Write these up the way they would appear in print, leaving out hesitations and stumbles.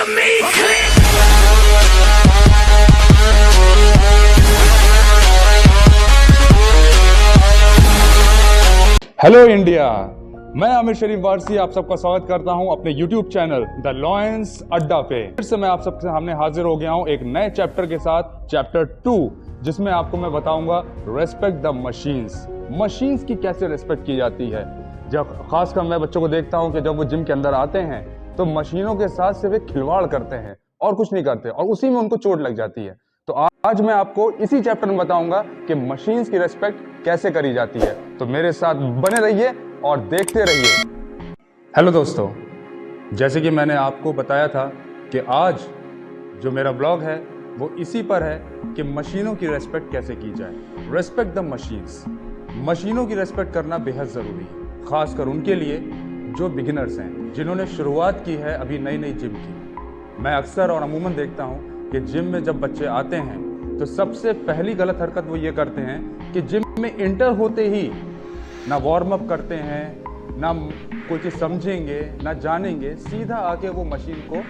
of me click. Hello India, मैं आमिर शरीफ वारसी आप सबका स्वागत करता हूं अपने YouTube चैनल द लॉयंस अड्डा पे। फिर से मैं आप सबके सामने हाजिर हो गया हूं एक नए चैप्टर के साथ, चैप्टर 2, जिसमें आपको मैं बताऊंगा रेस्पेक्ट द मशीन्स। मशीन्स की कैसे रेस्पेक्ट की जाती है। जब खासकर मैं बच्चों को देखता हूं कि जब वो जिम के अंदर आते हैं तो मशीनों के साथ सिर्फ एक खिलवाड़ करते हैं और कुछ नहीं करते, और उसी में उनको चोट लग जाती है। तो आज मैं आपको इसी चैप्टर में बताऊंगा कि मशीन्स की रेस्पेक्ट कैसे करी जाती है। तो मेरे साथ बने रहिए और देखते रहिए। हेलो दोस्तों, जैसे कि मैंने आपको बताया था कि आज जो मेरा ब्लॉग है वो इसी पर है कि मशीनों की रेस्पेक्ट कैसे की जाए। Respect the machines. मशीनों की रेस्पेक्ट करना बेहद ज़रूरी है, खासकर उनके लिए जो बिगिनर्स हैं, जिन्होंने शुरुआत की है अभी नई नई जिम की। मैं अक्सर और अमूमन देखता हूँ कि जिम में जब बच्चे आते हैं तो सबसे पहली गलत हरकत वो ये करते हैं कि जिम में इंटर होते ही ना वार्म अप करते हैं, ना कोई चीज़ समझेंगे, ना जानेंगे, सीधा आके वो मशीन को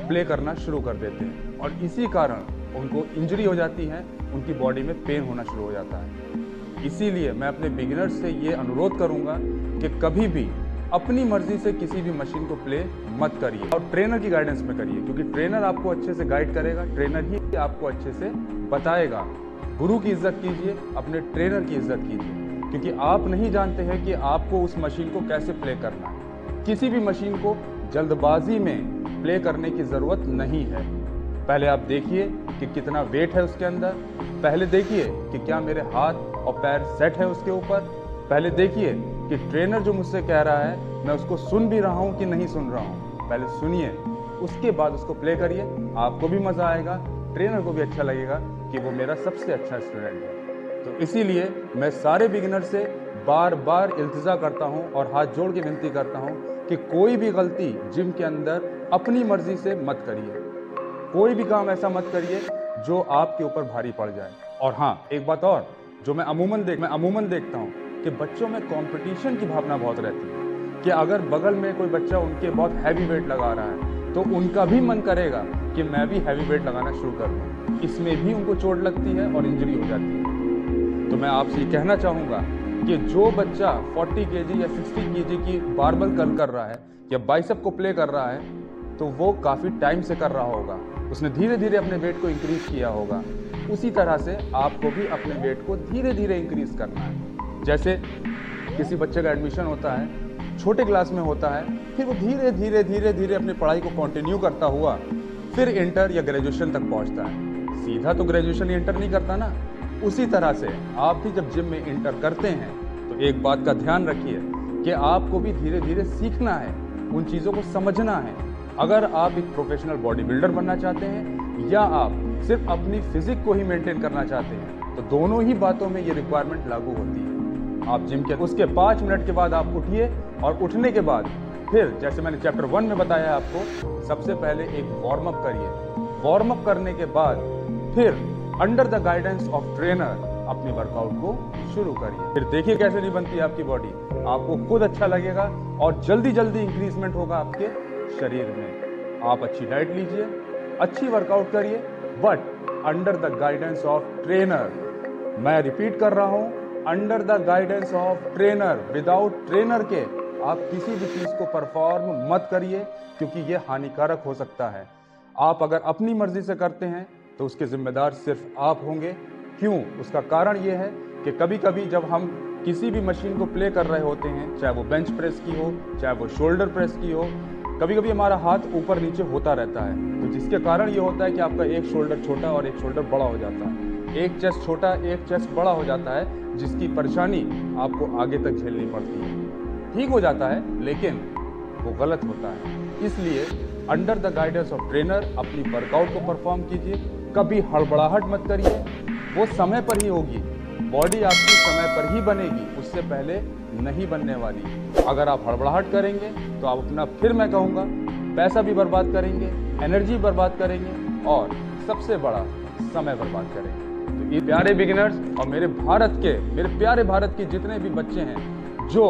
प्ले करना शुरू कर देते हैं और इसी कारण उनको इंजरी हो जाती है, उनकी बॉडी में पेन होना शुरू हो जाता है। इसीलिए मैं अपने बिगिनर्स से ये अनुरोध करूँगा कि कभी भी अपनी मर्जी से किसी भी मशीन को प्ले मत करिए और ट्रेनर की गाइडेंस में करिए, क्योंकि ट्रेनर आपको अच्छे से गाइड करेगा, ट्रेनर ही आपको अच्छे से बताएगा। गुरु की इज्जत कीजिए, अपने ट्रेनर की इज्जत कीजिए, क्योंकि आप नहीं जानते हैं कि आपको उस मशीन को कैसे प्ले करना है। किसी भी मशीन को जल्दबाजी में प्ले करने की ज़रूरत नहीं है। पहले आप देखिए कि कितना वेट है उसके अंदर, पहले देखिए कि क्या मेरे हाथ और पैर सेट है उसके ऊपर, पहले देखिए कि ट्रेनर जो मुझसे कह रहा है मैं उसको सुन भी रहा हूँ कि नहीं सुन रहा हूँ। पहले सुनिए, उसके बाद उसको प्ले करिए, आपको भी मज़ा आएगा, ट्रेनर को भी अच्छा लगेगा कि वो मेरा सबसे अच्छा स्टूडेंट है। तो इसीलिए मैं सारे बिगिनर से बार बार इल्तिजा करता हूँ और हाथ जोड़ के विनती करता हूँ कि कोई भी गलती जिम के अंदर अपनी मर्जी से मत करिए। कोई भी काम ऐसा मत करिए जो आपके ऊपर भारी पड़ जाए। और हाँ, एक बात और जो मैं अमूमन देखता हूँ कि बच्चों में कंपटीशन की भावना बहुत रहती है कि अगर बगल में कोई बच्चा उनके बहुत हैवी वेट लगा रहा है तो उनका भी मन करेगा कि मैं भी हैवी वेट लगाना शुरू कर दूँ। इसमें भी उनको चोट लगती है और इंजरी हो जाती है। तो मैं आपसे ये कहना चाहूँगा कि जो बच्चा 40 kg या 60 kg की बारबल कर्ल कर रहा है या बाइसेप को प्ले कर रहा है तो वो काफ़ी टाइम से कर रहा होगा, उसने धीरे धीरे अपने वेट को इंक्रीज किया होगा। उसी तरह से आपको भी अपने वेट को धीरे धीरे इंक्रीज करना है। जैसे किसी बच्चे का एडमिशन होता है, छोटे क्लास में होता है, फिर वो धीरे धीरे धीरे धीरे अपनी पढ़ाई को कंटिन्यू करता हुआ फिर इंटर या ग्रेजुएशन तक पहुंचता है। सीधा तो ग्रेजुएशन ही इंटर नहीं करता ना। उसी तरह से आप भी जब जिम में इंटर करते हैं तो एक बात का ध्यान रखिए कि आपको भी धीरे धीरे सीखना है, उन चीज़ों को समझना है। अगर आप एक प्रोफेशनल बॉडी बिल्डर बनना चाहते हैं या आप सिर्फ अपनी फिजिक को ही मेंटेन करना चाहते हैं तो दोनों ही बातों में ये रिक्वायरमेंट लागू होती है। आप जिम के उसके 5 मिनट के बाद आप उठिए और उठने के बाद फिर जैसे मैंने चैप्टर 1 में बताया है आपको, सबसे पहले एक वार्म अप करिए। वार्म अप करने के बाद फिर under the guidance of trainer अपनी वर्कआउट को शुरू करिए। फिर देखिए कैसे नहीं बनती है आपकी बॉडी, आपको खुद अच्छा लगेगा और जल्दी जल्दी इंक्रीजमेंट होगा आपके शरीर में। आप अच्छी डाइट लीजिए, अच्छी वर्कआउट करिए, but under the guidance of trainer. मैं रिपीट कर रहा हूँ, under the guidance of trainer. Without trainer के आप किसी भी चीज़ को परफॉर्म मत करिए, क्योंकि ये हानिकारक हो सकता है। आप अगर अपनी मर्जी से करते हैं तो उसके जिम्मेदार सिर्फ आप होंगे। क्यों? उसका कारण ये है कि कभी कभी जब हम किसी भी मशीन को प्ले कर रहे होते हैं, चाहे वो बेंच प्रेस की हो, चाहे वो शोल्डर प्रेस की हो, कभी कभी हमारा हाथ ऊपर नीचे होता रहता है, तो जिसके कारण ये होता है कि आपका एक शोल्डर छोटा और एक शोल्डर बड़ा हो जाता है, एक चेस्ट छोटा एक चेस्ट बड़ा हो जाता है, जिसकी परेशानी आपको आगे तक झेलनी पड़ती है। ठीक हो जाता है लेकिन वो गलत होता है। इसलिए under the guidance of trainer अपनी वर्कआउट को परफॉर्म कीजिए। कभी हड़बड़ाहट मत करिए, वो समय पर ही होगी, बॉडी आपकी समय पर ही बनेगी, उससे पहले नहीं बनने वाली। अगर आप हड़बड़ाहट करेंगे तो आप अपना, फिर मैं कहूँगा, पैसा भी बर्बाद करेंगे, एनर्जी बर्बाद करेंगे और सबसे बड़ा समय बर्बाद करेंगे। तो ये प्यारे बिगिनर्स और मेरे प्यारे भारत के जितने भी बच्चे हैं जो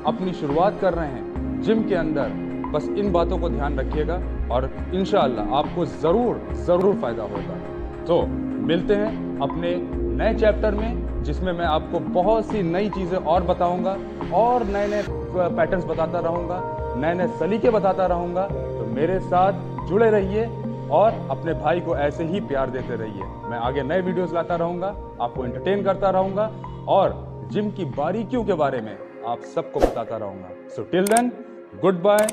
अपनी शुरुआत कर रहे हैं जिम के अंदर, बस इन बातों को ध्यान रखिएगा और इंशाअल्लाह आपको ज़रूर फ़ायदा होगा। तो मिलते हैं अपने नए चैप्टर में, जिसमें मैं आपको बहुत सी नई चीज़ें और बताऊंगा और नए पैटर्न्स बताता रहूंगा, नए सलीके बताता रहूंगा। तो मेरे साथ जुड़े रहिए और अपने भाई को ऐसे ही प्यार देते रहिए। मैं आगे नए वीडियोस लाता रहूंगा, आपको एंटरटेन करता रहूंगा और जिम की बारीकियों के बारे में आप सबको बताता रहूंगा। So till then, goodbye,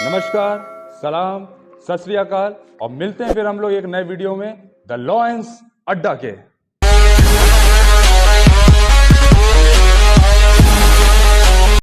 नमस्कार, सलाम, सत श्री अकाल और मिलते हैं फिर हम लोग एक नए वीडियो में द लॉयंस अड्डा के।